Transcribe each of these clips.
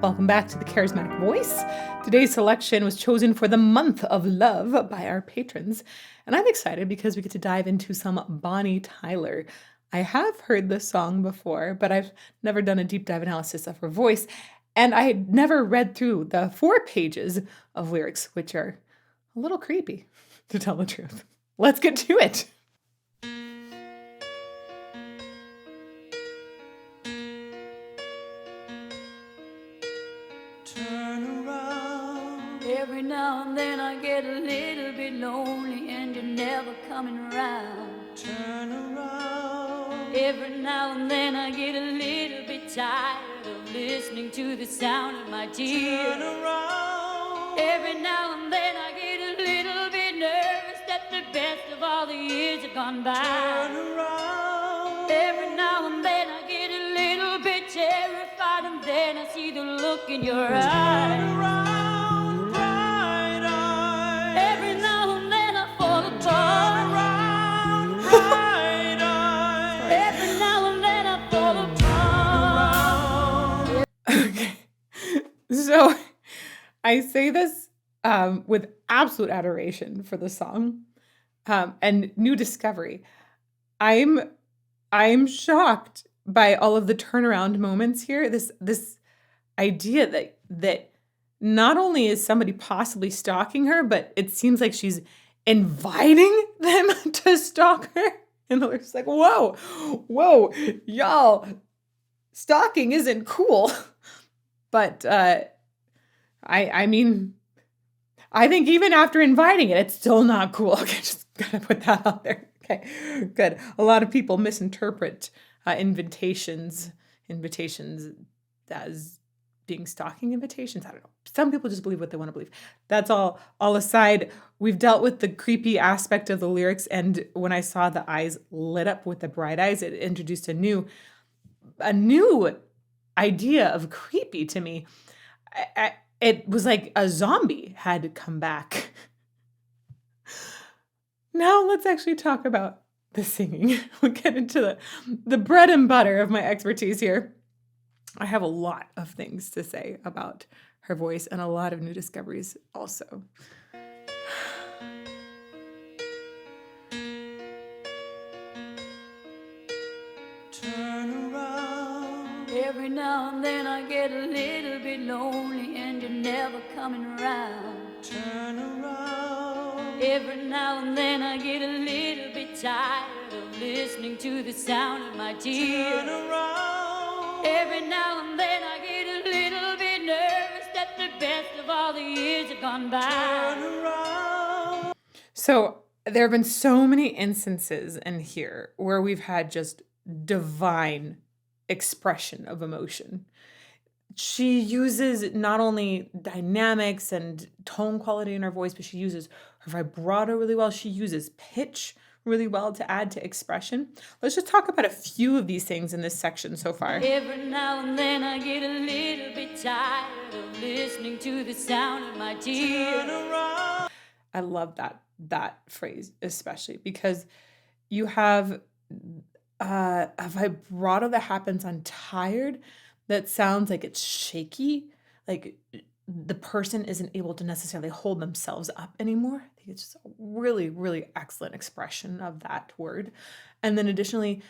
Welcome back to the Charismatic Voice. Today's selection was chosen for the month of love by our patrons, and I'm excited because we get to dive into some Bonnie Tyler. I have heard this song before, but I've never done a deep dive analysis of her voice, and I had never read through the 4 pages of lyrics, which are a little creepy, to tell the truth. Let's get to it. Every now and then I get a little bit lonely and you're never coming around. Turn around. Every now and then I get a little bit tired of listening to the sound of my tears. Turn around. Every now and then I get a little bit nervous that the best of all the years have gone by. Turn around. Every now and then I get a little bit terrified and then I see the look in your eyes. Turn around. So I say this with absolute adoration for the song and new discovery. I'm shocked by all of the turnaround moments here. This idea that not only is somebody possibly stalking her, but it seems like she's inviting them to stalk her. And they're just like, whoa, y'all, stalking isn't cool. But I mean, I think even after inviting it, it's still not cool. Okay, just gotta put that out there. Okay, good. A lot of people misinterpret invitations as being stalking invitations. I don't know. Some people just believe what they want to believe. That's all aside. We've dealt with the creepy aspect of the lyrics, and when I saw the eyes lit up with the bright eyes, it introduced a new idea of creepy to me. It was like a zombie had come back. Now let's actually talk about the singing. We'll get into the bread and butter of my expertise here. I have a lot of things to say about her voice and a lot of new discoveries also. Turn around. Every now and then I get a little bit lonely and you're never coming around. Turn around. Every now and then I get a little bit tired of listening to the sound of my tears. Turn around. Every now and then I get a little bit nervous that the best of all the years have gone by. Turn around. So there have been so many instances in here where we've had just divine expression of emotion. She uses not only dynamics and tone quality in her voice, but she uses her vibrato really well. She uses pitch really well to add to expression. Let's just talk about a few of these things in this section so far. Every now and then I get a little bit tired of listening to the sound of my tears. I love that phrase especially because you have a vibrato that happens on tired that sounds like it's shaky, like the person isn't able to necessarily hold themselves up anymore. I think it's just a really, really excellent expression of that word. And then additionally,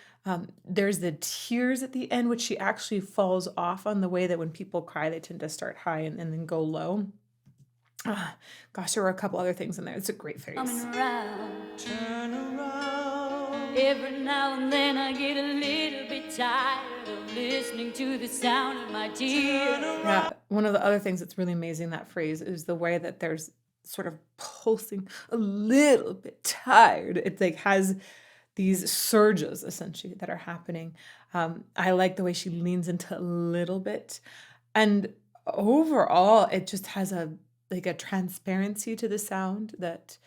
there's the tears at the end, which she actually falls off on the way that when people cry, they tend to start high and then go low. Gosh, there were a couple other things in there. It's a great phrase. Coming around, turn around. Every now and then I get a little bit tired of listening to the sound of my tears. Yeah, one of the other things that's really amazing, that phrase, is the way that there's sort of pulsing a little bit tired. It like has these surges essentially that are happening. I like the way she leans into a little bit. And overall, it just has a transparency to the sound that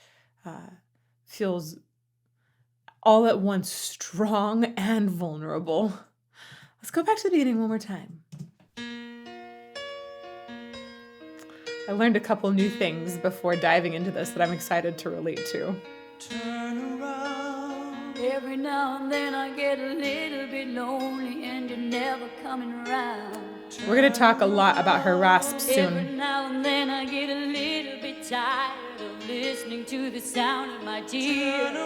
feels all at once strong and vulnerable. Let's go back to the beginning one more time. I learned a couple new things before diving into this that I'm excited to relate to. Turn around. Every now and then I get a little bit lonely and you're never coming around. We're going to talk a lot about her rasp Every soon. now and then I get a little bit tired of listening to the sound of my tears.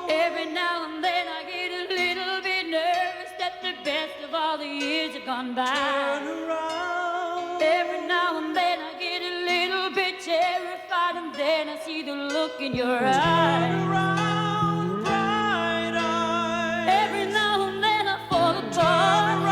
Every now and then I get a little bit nervous that the best of all the years have gone by. Every now and then I get a little bit terrified, and then I see the look in your eyes. Every now and then I fall apart.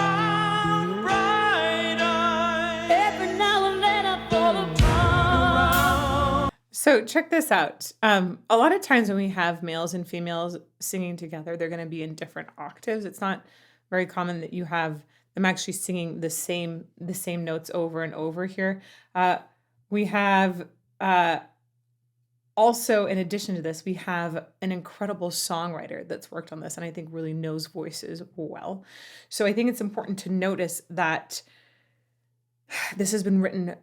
Every now and then I fall apart. So check this out. A lot of times when we have males and females singing together, they're going to be in different octaves. It's not very common that you have them actually singing the same notes over and over here. We have also, in addition to this, we have an incredible songwriter that's worked on this and I think really knows voices well. So I think it's important to notice that this has been written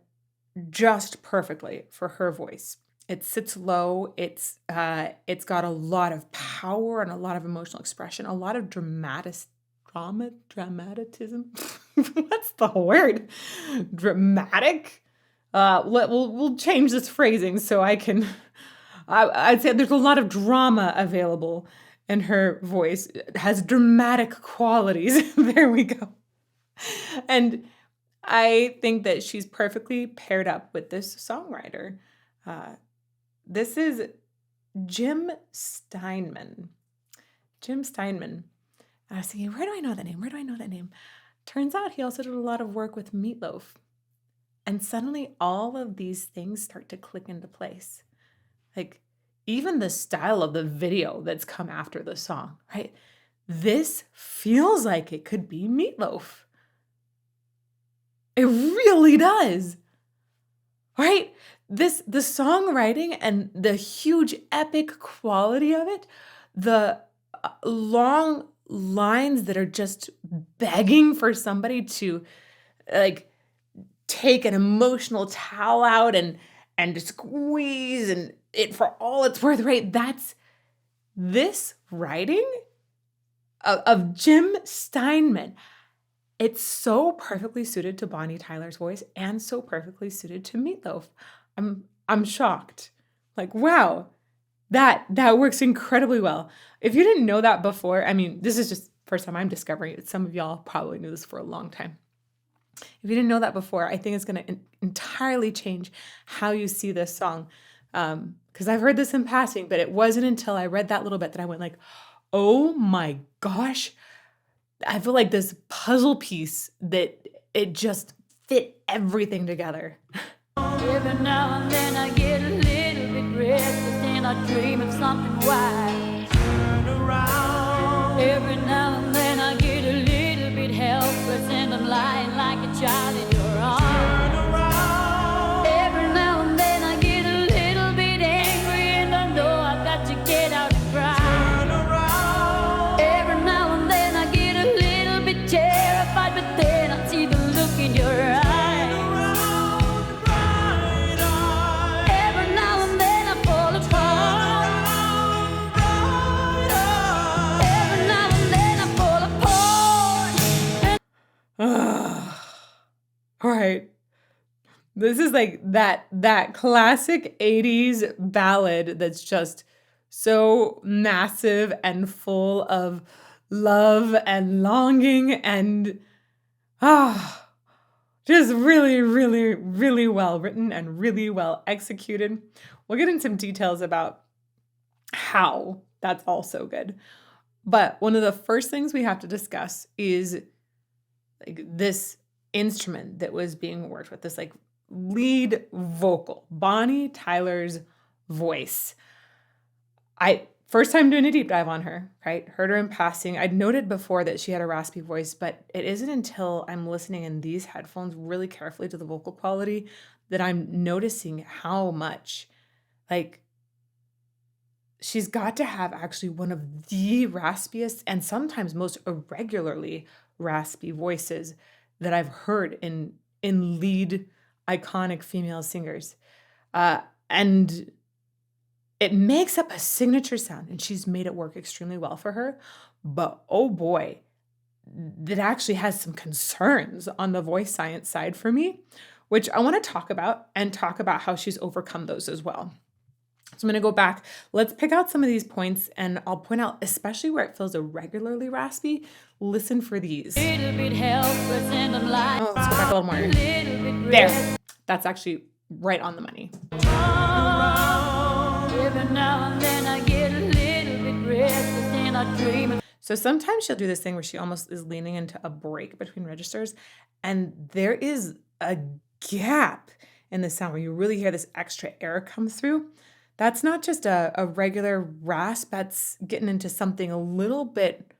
just perfectly for her voice. It sits low. It's got a lot of power and a lot of emotional expression, a lot of dramatism. What's the word? Dramatic. We'll change this phrasing so I can. I'd say there's a lot of drama available in her voice. It has dramatic qualities. There we go. And I think that she's perfectly paired up with this songwriter. This is Jim Steinman. Jim Steinman. I was thinking, where do I know that name? Where do I know that name? Turns out he also did a lot of work with Meatloaf. And suddenly all of these things start to click into place. Like even the style of the video that's come after the song, right? This feels like it could be Meatloaf. It really does, right? The songwriting and the huge epic quality of it, the long lines that are just begging for somebody to like take an emotional towel out and squeeze and it for all it's worth, right? That's this writing of Jim Steinman. It's so perfectly suited to Bonnie Tyler's voice and so perfectly suited to Meatloaf. I'm shocked. Like, wow, that works incredibly well. If you didn't know that before, I mean, this is just first time I'm discovering it. Some of y'all probably knew this for a long time. If you didn't know that before, I think it's going to entirely change how you see this song. Because I've heard this in passing, but it wasn't until I read that little bit that I went like, oh my gosh, I feel like this puzzle piece that it just fit everything together. Every now and then I get a little bit restless and I dream of something wise. Turn around. Every now and then I get a little bit helpless and I'm lying like a child in your arms. Turn around. Every now and then I get a little bit angry and I know I've got to get out and cry. Turn around. Every now and then I get a little bit terrified, but then I see the look in your eyes. All right. This is like that classic 80s ballad that's just so massive and full of love and longing and just really, really, really well written and really well executed. We'll get into some details about how that's also good. But one of the first things we have to discuss is like this instrument that was being worked with, this like lead vocal, Bonnie Tyler's voice. First time doing a deep dive on her, right? Heard her in passing. I'd noted before that she had a raspy voice, but it isn't until I'm listening in these headphones really carefully to the vocal quality that I'm noticing how much like she's got to have actually one of the raspiest and sometimes most irregularly raspy voices that I've heard in lead iconic female singers. And it makes up a signature sound and she's made it work extremely well for her. But oh boy, that actually has some concerns on the voice science side for me, which I want to talk about and talk about how she's overcome those as well. So I'm going to go back. Let's pick out some of these points and I'll point out, especially where it feels irregularly raspy. Listen for these. Oh, let's go back a little more. There. That's actually right on the money. So sometimes she'll do this thing where she almost is leaning into a break between registers, and there is a gap in the sound where you really hear this extra air come through. That's not just a regular rasp. That's getting into something a little bit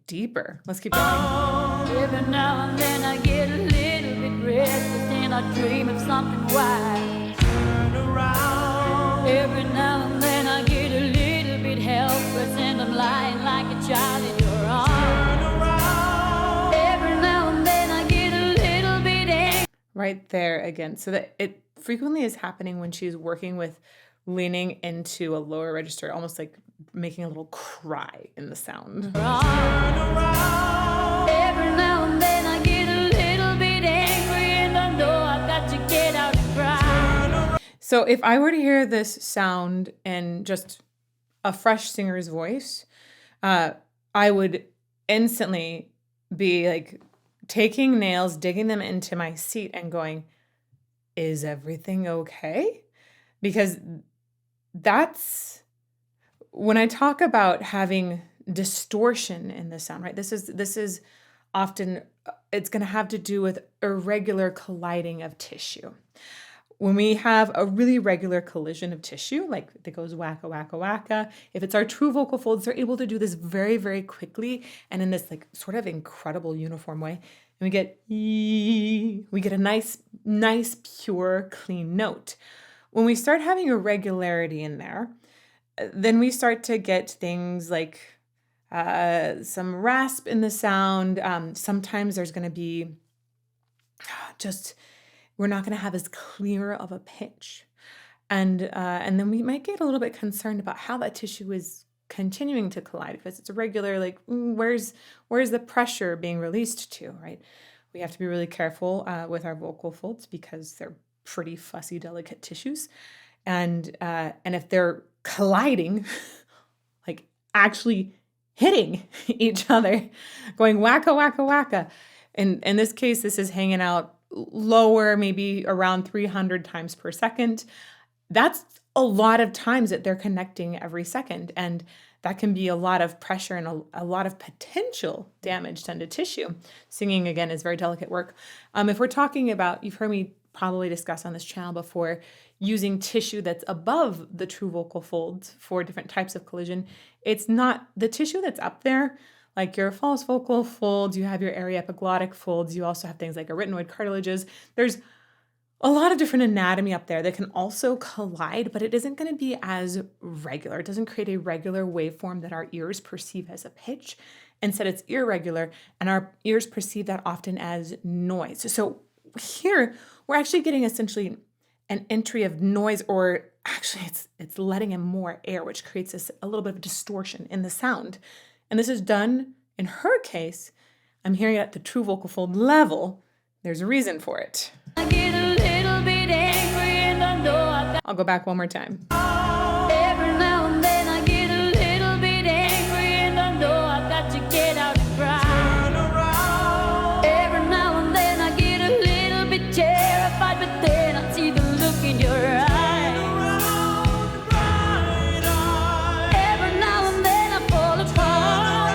deeper. Let's keep going. Every now and then I get a little bit restless and I dream of something wild. Turn around. Every now and then I get a little bit helpless and I'm lying like a child in your arms. Turn around. Every now and then I get a little bit angry. Right there again. So that it frequently is happening when she's working with leaning into a lower register, almost like making a little cry in the sound. Every now and then I get a little bit angry and I know I've got to get out and cry. So if I were to hear this sound in just a fresh singer's voice, I would instantly be like taking nails, digging them into my seat and going, is everything okay? Because that's when I talk about having distortion in the sound, right? This is often, it's going to have to do with irregular colliding of tissue. When we have a really regular collision of tissue, like it goes wacka, wacka, wacka, if it's our true vocal folds, they're able to do this very, very quickly and in this like sort of incredible uniform way. And we get a nice, pure, clean note. When we start having irregularity in there, then we start to get things like some rasp in the sound. Sometimes there's going to be we're not going to have as clear of a pitch. And then we might get a little bit concerned about how that tissue is continuing to collide because it's irregular. Like, where's the pressure being released to, right? We have to be really careful with our vocal folds because they're pretty fussy, delicate tissues. And if they're colliding, like actually hitting each other, going wacka, wacka, wacka. In this case, this is hanging out lower, maybe around 300 times per second. That's a lot of times that they're connecting every second. And that can be a lot of pressure and a lot of potential damage done to tissue. Singing, again, is very delicate work. If we're talking about, you've heard me probably discuss on this channel before, using tissue that's above the true vocal folds for different types of collision. It's not the tissue that's up there, like your false vocal folds, you have your aryepiglottic folds, you also have things like arytenoid cartilages. There's a lot of different anatomy up there that can also collide, but it isn't going to be as regular. It doesn't create a regular waveform that our ears perceive as a pitch. Instead, it's irregular, and our ears perceive that often as noise. So here, we're actually getting essentially an entry of noise, or actually it's letting in more air, which creates a little bit of distortion in the sound. And this is done, in her case, I'm hearing it at the true vocal fold level. There's a reason for it. I get a little bit angry and I know I'll go back one more time. Every now and then I get a little bit angry and I know I've got to get out and cry. Turn around. Every now and then I get a little bit terrified, but then I see the look in your eyes. Every now and then I fall apart.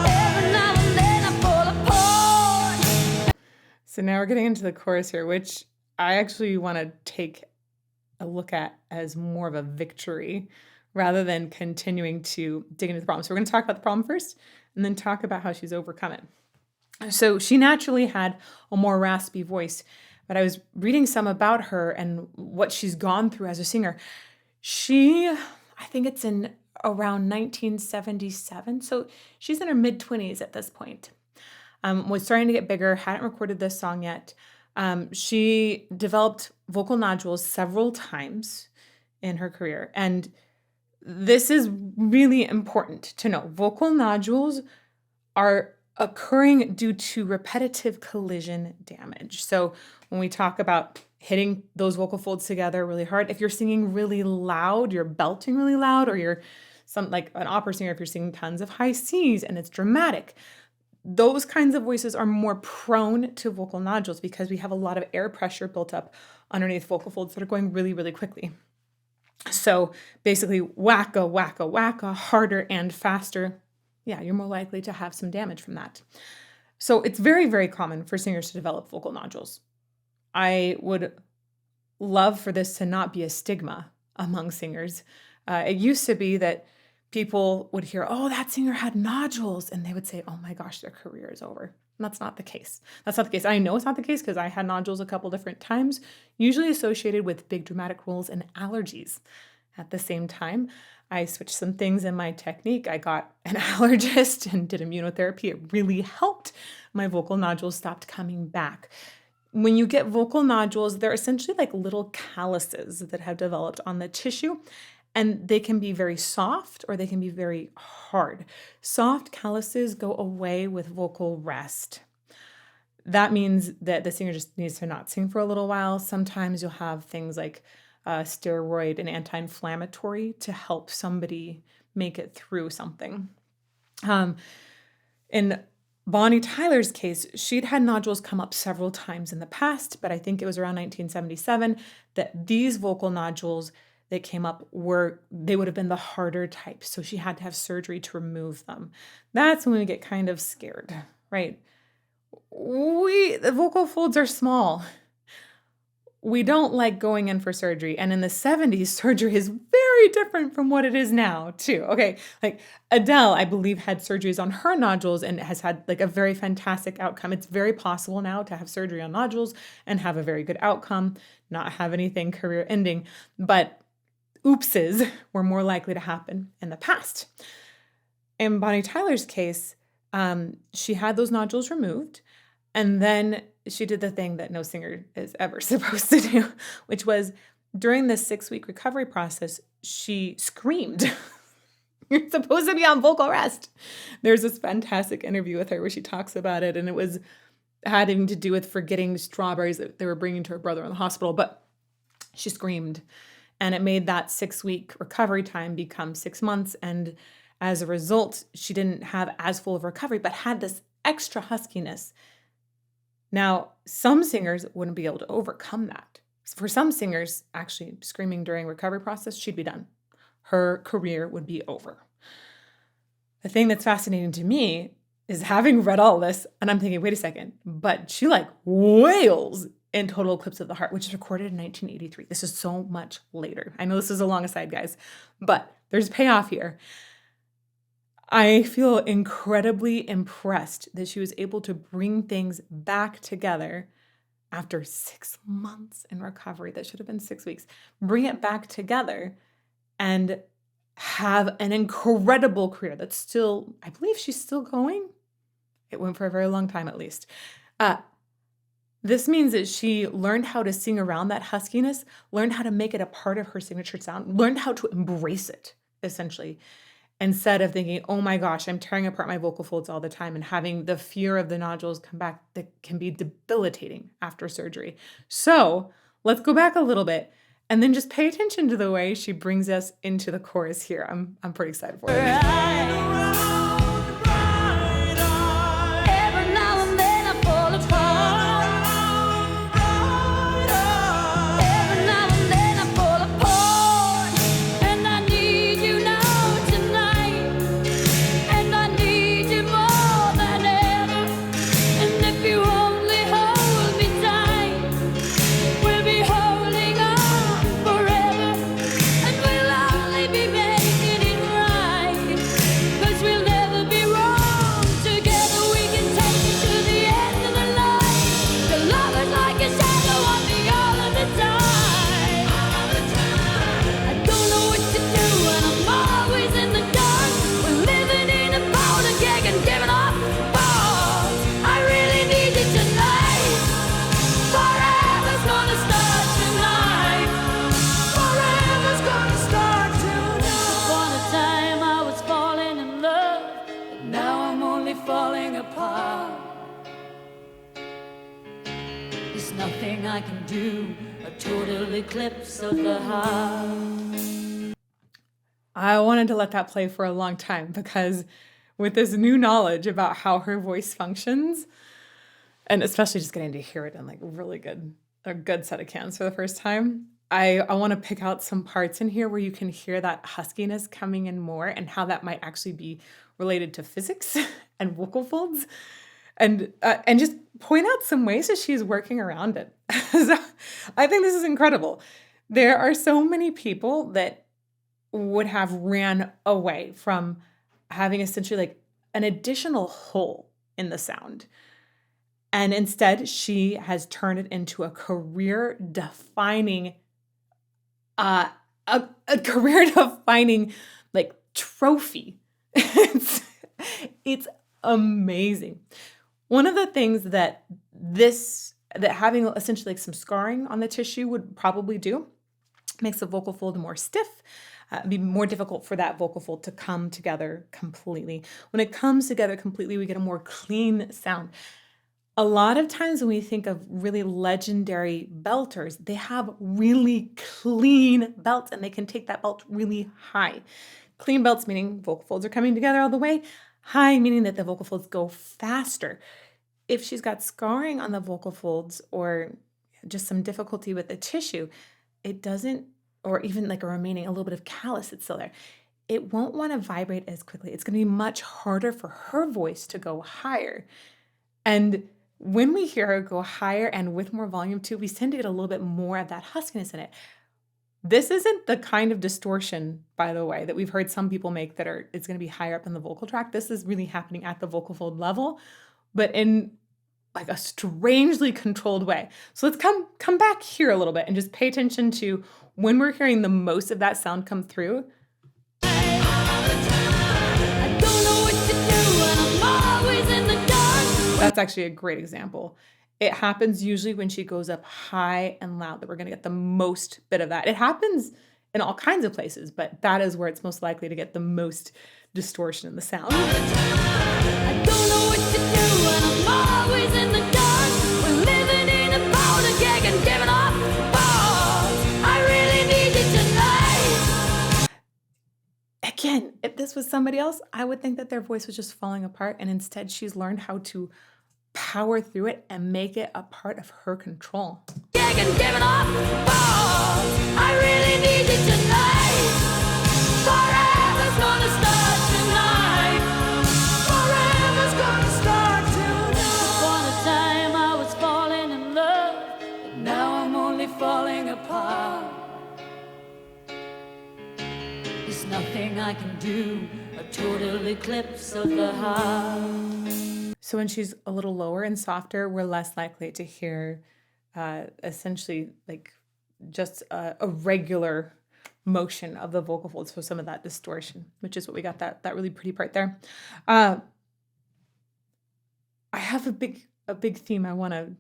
Every now and then I fall apart. So now we're getting into the chorus here, which I actually want to take a look at as more of a victory rather than continuing to dig into the problem. So we're going to talk about the problem first and then talk about how she's overcome it. So she naturally had a more raspy voice, but I was reading some about her and what she's gone through as a singer. I think it's in around 1977. So she's in her mid-20s at this point. Was starting to get bigger, hadn't recorded this song yet. She developed vocal nodules several times in her career. And This is really important to know. Vocal nodules are occurring due to repetitive collision damage. So when we talk about hitting those vocal folds together really hard, if you're singing really loud, you're belting really loud, or you're like an opera singer, if you're singing tons of high C's and it's dramatic, those kinds of voices are more prone to vocal nodules because we have a lot of air pressure built up underneath vocal folds that are going really, really quickly. So basically, wacka, wacka, wacka, harder and faster. Yeah, you're more likely to have some damage from that. So it's very, very common for singers to develop vocal nodules. I would love for this to not be a stigma among singers. It used to be that people would hear, oh, that singer had nodules, and they would say, oh my gosh, their career is over. And that's not the case. That's not the case. I know it's not the case because I had nodules a couple different times, usually associated with big dramatic roles and allergies. At the same time, I switched some things in my technique. I got an allergist and did immunotherapy. It really helped. My vocal nodules stopped coming back. When you get vocal nodules, they're essentially like little calluses that have developed on the tissue, and they can be very soft or they can be very hard. Soft calluses go away with vocal rest. That means that the singer just needs to not sing for a little while. Sometimes you'll have things like steroid and anti-inflammatory to help somebody make it through something. In Bonnie Tyler's case, she'd had nodules come up several times in the past, but I think it was around 1977 that these vocal nodules that came up they would have been the harder type. So she had to have surgery to remove them. That's when we get kind of scared, right? The vocal folds are small. We don't like going in for surgery. And in the 70s, surgery is very different from what it is now, too. Okay, like Adele, I believe, had surgeries on her nodules and has had like a very fantastic outcome. It's very possible now to have surgery on nodules and have a very good outcome, not have anything career ending. But oopses were more likely to happen in the past. In Bonnie Tyler's case, she had those nodules removed, and then she did the thing that no singer is ever supposed to do, which was during this 6-week recovery process, she screamed. You're supposed to be on vocal rest. There's this fantastic interview with her where she talks about it, and it was having to do with forgetting strawberries that they were bringing to her brother in the hospital, but she screamed, and it made that 6-week recovery time become 6 months, and as a result, she didn't have as full of recovery, but had this extra huskiness. Now, some singers wouldn't be able to overcome that. For some singers, actually screaming during recovery process, she'd be done. Her career would be over. The thing that's fascinating to me is having read all this, and I'm thinking, wait a second, but she like wails in Total Eclipse of the Heart, which is recorded in 1983. This is so much later. I know this is a long aside, guys, but there's payoff here. I feel incredibly impressed that she was able to bring things back together after 6 months in recovery. That should have been 6 weeks. Bring it back together and have an incredible career that's still, I believe she's still going. It went for a very long time at least. This means that she learned how to sing around that huskiness, learned how to make it a part of her signature sound, learned how to embrace it, essentially. Instead of thinking, oh my gosh, I'm tearing apart my vocal folds all the time and having the fear of the nodules come back that can be debilitating after surgery. So let's go back a little bit and then just pay attention to the way she brings us into the chorus here. I'm pretty excited for it. There's nothing I can do, a total eclipse of the heart. I wanted to let that play for a long time because with this new knowledge about how her voice functions, and especially just getting to hear it in like a good set of cans for the first time, I want to pick out some parts in here where you can hear that huskiness coming in more and how that might actually be related to physics and vocal folds and just point out some ways that she's working around it. So I think this is incredible. There are so many people that would have ran away from having essentially like an additional hole in the sound. And instead, she has turned it into a career-defining, a career-defining like trophy. It's amazing. One of the things that having essentially like some scarring on the tissue would probably do makes the vocal fold more stiff. It'd be more difficult for that vocal fold to come together completely. When it comes together completely, we get a more clean sound. A lot of times when we think of really legendary belters, they have really clean belts and they can take that belt really high. Clean belts meaning vocal folds are coming together all the way. High meaning that the vocal folds go faster. If she's got scarring on the vocal folds or just some difficulty with the tissue, it doesn't, or even like a little bit of callus that's still there, it won't want to vibrate as quickly. It's going to be much harder for her voice to go higher. And when we hear her go higher and with more volume too, we tend to get a little bit more of that huskiness in it. This isn't the kind of distortion, by the way, that we've heard some people make it's going to be higher up in the vocal tract. This is really happening at the vocal fold level, but in like a strangely controlled way. So let's come back here a little bit and just pay attention to when we're hearing the most of that sound come through. That's actually a great example. It happens usually when she goes up high and loud that we're going to get the most bit of that. It happens in all kinds of places, but that is where it's most likely to get the most distortion in the sound. I don't know what to do and I'm always in the dark. We're living in a powder keg and giving off balls. I really need you tonight. Again, if this was somebody else, I would think that their voice was just falling apart, and instead she's learned how to power through it and make it a part of her control. Gag and giving off balls. I really need you tonight. Forever's gonna start tonight. Forever's gonna start tonight. Upon a time I was falling in love, but now I'm only falling apart. There's nothing I can do, a total eclipse of the heart. So when she's a little lower and softer, we're less likely to hear essentially like just a regular motion of the vocal folds, so some of that distortion, which is what we got that really pretty part there. I have a big theme I want to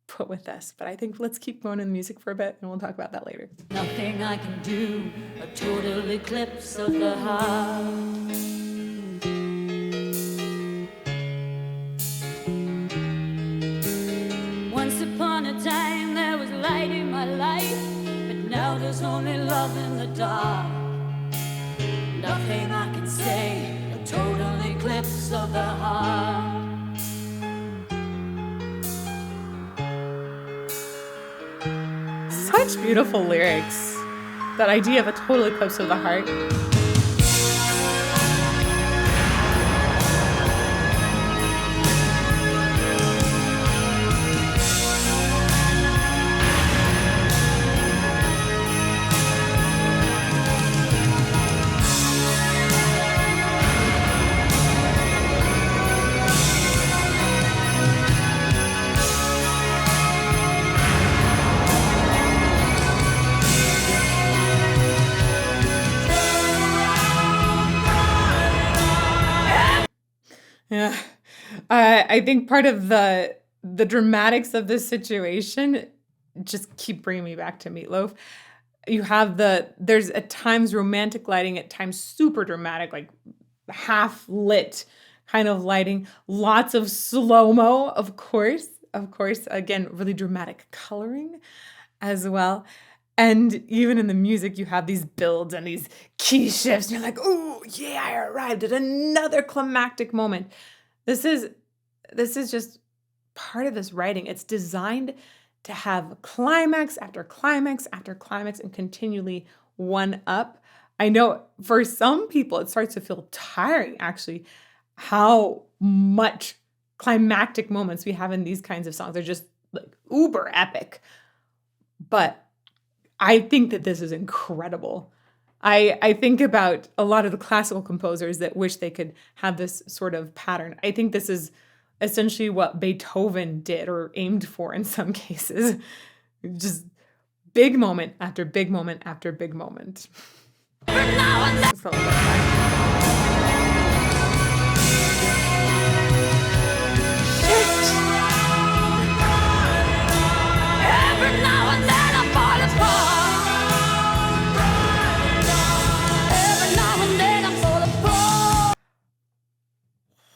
put with this, but I think let's keep going in the music for a bit and we'll talk about that later. Nothing I can do, a total eclipse of the heart. Once upon a time there was light in my life, but now there's only love in the dark. Nothing I can say, a total eclipse of the heart. Such beautiful lyrics. That idea of a total eclipse of the heart. Yeah, I think part of the dramatics of this situation just keep bringing me back to Meatloaf. You have there's at times romantic lighting, at times super dramatic, like half lit kind of lighting, lots of slow-mo, of course, of course, again, really dramatic coloring as well. And even in the music, you have these builds and these key shifts. And you're like, oh, yeah, I arrived at another climactic moment. This is just part of this writing. It's designed to have climax after climax after climax and continually one up. I know for some people, it starts to feel tiring, actually, how much climactic moments we have in these kinds of songs. They're just like uber epic. But I think that this is incredible. I think about a lot of the classical composers that wish they could have this sort of pattern. I think this is essentially what Beethoven did or aimed for in some cases. Just big moment after big moment after big moment. Just a little bit. Every now and then I fall apart. Every now and then I fall apart.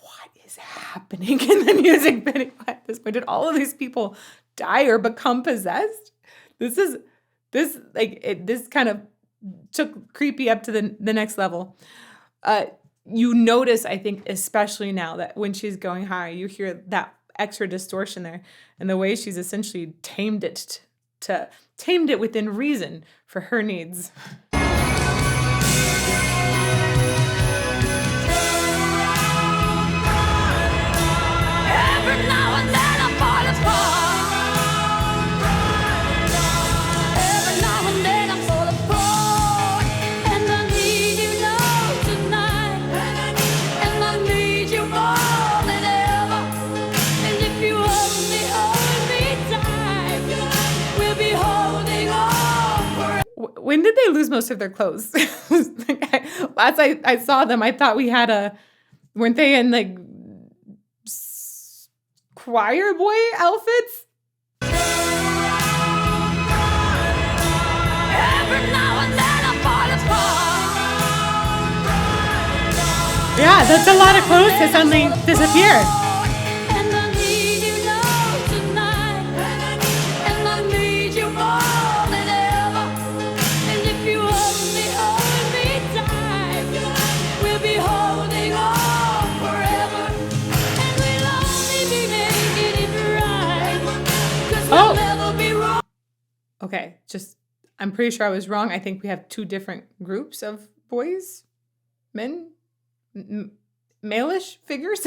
What is happening in the music video at this point? Did all of these people die or become possessed? This kind of took creepy up to the next level. You notice, I think, especially now that when she's going high, you hear that extra distortion there, and the way she's essentially tamed it within reason for her needs. Every now and then I fall apart. Every now and then I fall apart. And I need you now tonight. And I need you more than ever. And if you hold me tight, we'll be holding on forever. When did they lose most of their clothes? Last I saw them, I thought we had weren't they in like choir boy outfits? Every now and then I fall apart. Yeah, that's a lot of clothes to suddenly disappear. And I need you now tonight. And I need you more than ever. And if you hold me tight, we'll be holding on forever. And we'll only be making it right. 'Cause we'll never be wrong. Okay, I'm pretty sure I was wrong. I think we have two different groups of boys, men, male-ish figures.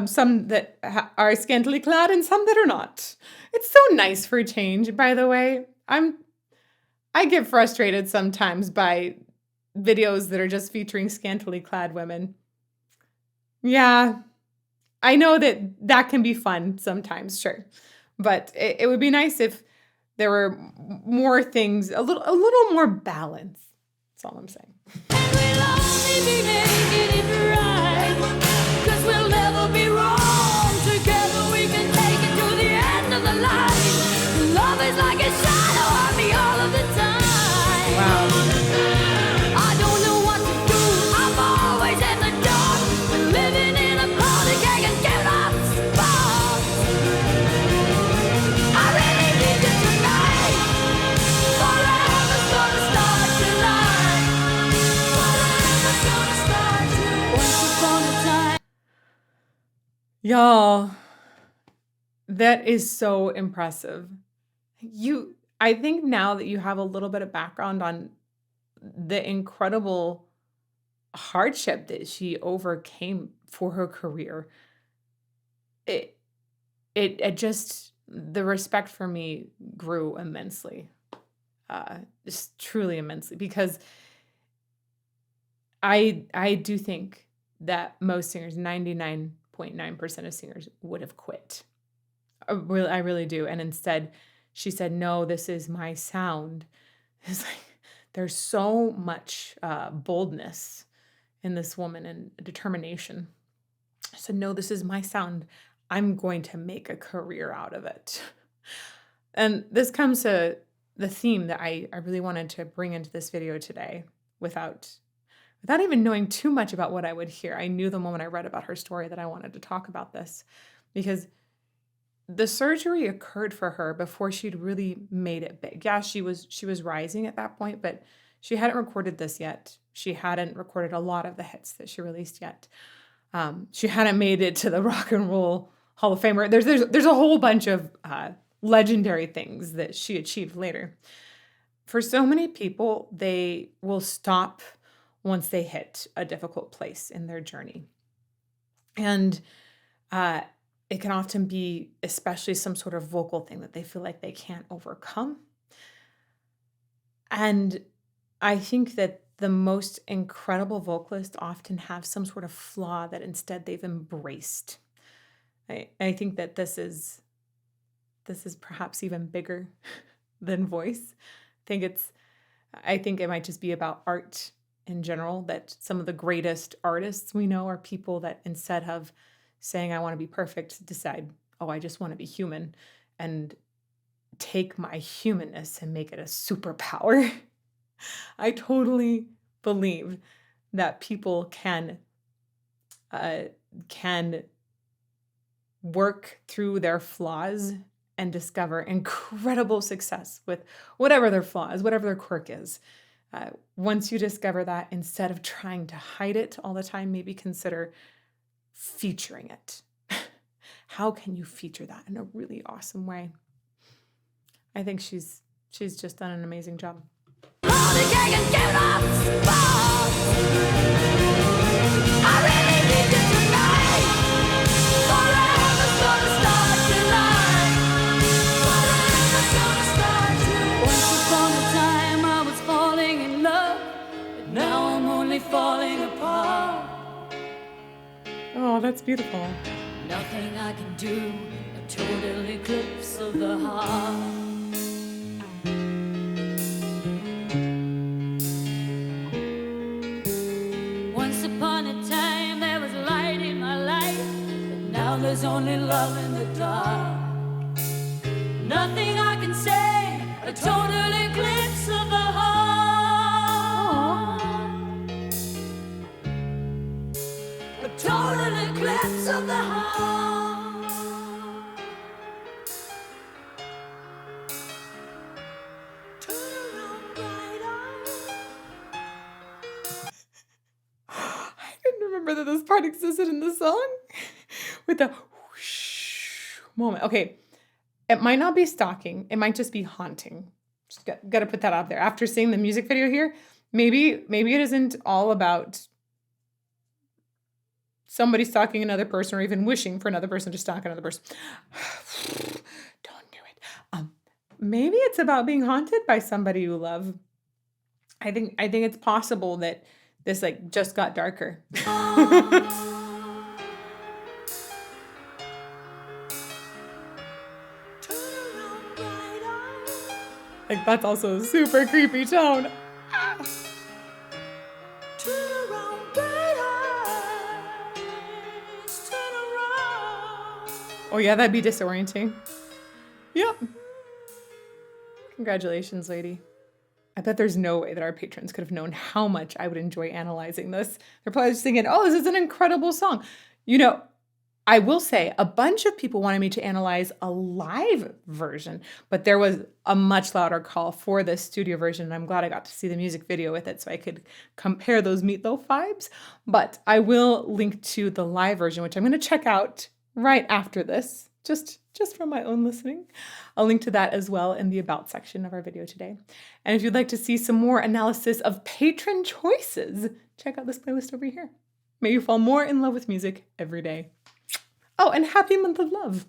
Some that are scantily clad and some that are not. It's so nice for a change, by the way. I get frustrated sometimes by videos that are just featuring scantily clad women. Yeah, I know that can be fun sometimes, sure. But it would be nice if there were more things, a little more balance. That's all I'm saying. And we'll only be making it right. 'Cause we'll never be wrong. Together we can take it to the end of the line. Love is like a shadow on me all of the time. Wow. I don't know what to do. I'm always in the dark. We're living in a party cake and get off spot. I really need you tonight. Forever's gonna start tonight. Forever's gonna start tonight. Once upon a time. Y'all, that is so impressive. I think now that you have a little bit of background on the incredible hardship that she overcame for her career, it just, the respect for me grew immensely, just truly immensely, because I do think that most singers, 99.9% of singers, would have quit. I really do. And instead, she said, no, this is my sound. It's like there's so much boldness in this woman and determination. I said, no, this is my sound. I'm going to make a career out of it. And this comes to the theme that I really wanted to bring into this video today without even knowing too much about what I would hear. I knew the moment I read about her story that I wanted to talk about this, because the surgery occurred for her before she'd really made it big. Yeah, she was rising at that point, but she hadn't recorded this yet. She hadn't recorded a lot of the hits that she released yet. She hadn't made it to the Rock and Roll Hall of Fame. There's a whole bunch of legendary things that she achieved later. For so many people, they will stop once they hit a difficult place in their journey. And it can often be especially some sort of vocal thing that they feel like they can't overcome. And I think that the most incredible vocalists often have some sort of flaw that instead they've embraced. I think that this is perhaps even bigger than voice. I think it might just be about art in general, that some of the greatest artists we know are people that instead of saying, I want to be perfect, decide, oh, I just want to be human, and take my humanness and make it a superpower. I totally believe that people can work through their flaws and discover incredible success with whatever their flaws, whatever their quirk is. Once you discover that, instead of trying to hide it all the time, maybe consider featuring it. How can you feature that in a really awesome way? I think she's just done an amazing job. Falling apart. Oh, that's beautiful. Nothing I can do, a total eclipse of the heart. Once upon a time there was light in my life, but now there's only love in the dark. Nothing I can say, a total eclipse of the heart. Total eclipse of the heart. Turn around, bright eyes. I didn't remember that this part existed in the song with the whoosh moment. Okay, it might not be stalking. It might just be haunting. Just got to put that out there. After seeing the music video here, maybe it isn't all about somebody stalking another person or even wishing for another person to stalk another person. Don't do it. Maybe it's about being haunted by somebody you love. I think it's possible that this just got darker. That's also a super creepy tone. Oh yeah, that'd be disorienting. Yep. Congratulations, lady. I bet there's no way that our patrons could have known how much I would enjoy analyzing this. They're probably just thinking, oh, this is an incredible song. I will say a bunch of people wanted me to analyze a live version, but there was a much louder call for the studio version, and I'm glad I got to see the music video with it so I could compare those Meatloaf vibes. But I will link to the live version, which I'm going to check out right after this, just from my own listening. I'll link to that as well in the About section of our video today. And if you'd like to see some more analysis of patron choices, check out this playlist over here. May you fall more in love with music every day. Oh, and happy month of love.